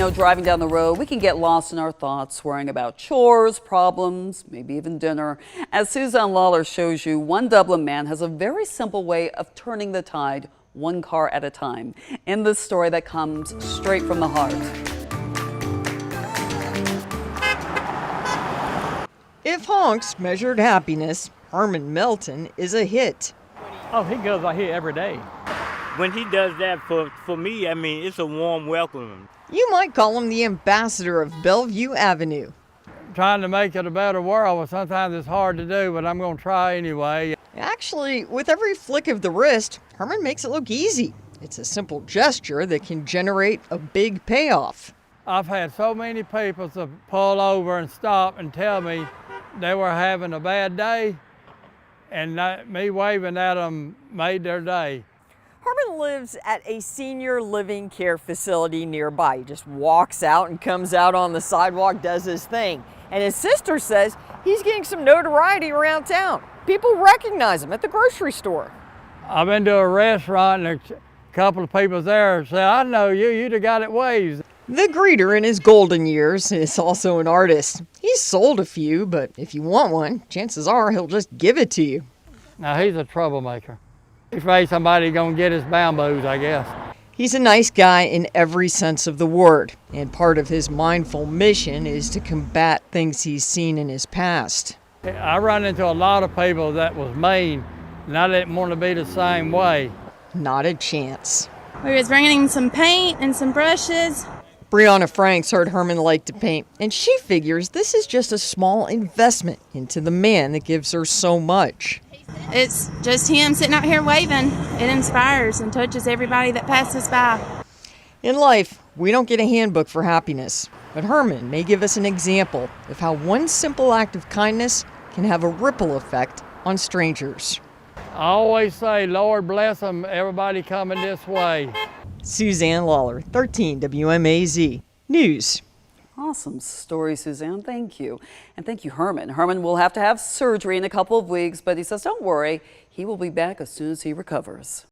driving down the road, we can get lost in our thoughts, worrying about chores, problems, maybe even dinner. As Suzanne Lawler shows you, one Dublin man has a very simple way of turning the tide, one car at a time. In this story that comes straight from the heart. If honks measured happiness, Herman Melton is a hit. Oh, he goes out here every day. When he does that for me, I mean, it's a warm welcome. You might call him the ambassador of Bellevue Avenue. Trying to make it a better world, well, sometimes it's hard to do, but I'm going to try anyway. Actually, with every flick of the wrist, Herman makes it look easy. It's a simple gesture that can generate a big payoff. I've had so many people to pull over and stop and tell me they were having a bad day, and me waving at them made their day. Herman lives at a senior living care facility nearby. He just walks out and comes out on the sidewalk, does his thing. And his sister says he's getting some notoriety around town. People recognize him at the grocery store. I've been to a restaurant and a couple of people there say, "I know you, you're the guy that waves." The greeter in his golden years is also an artist. He's sold a few, but if you want one, chances are he'll just give it to you. Now he's a troublemaker. He's afraid somebody's gonna get his bamboos, I guess. He's a nice guy in every sense of the word, and part of his mindful mission is to combat things he's seen in his past. I run into a lot of people that was mean, and I didn't want to be the same way. Not a chance. We was bringing him some paint and some brushes. Brianna Franks heard Herman liked to paint, and she figures this is just a small investment into the man that gives her so much. It's just him sitting out here waving. It inspires and touches everybody that passes by. In life, we don't get a handbook for happiness, but Herman may give us an example of how one simple act of kindness can have a ripple effect on strangers. I always say, Lord bless them, everybody coming this way. Suzanne Lawler, 13 WMAZ News. Awesome story, Suzanne. Thank you. And thank you, Herman. Herman will have to have surgery in a couple of weeks, but he says don't worry. He will be back as soon as he recovers.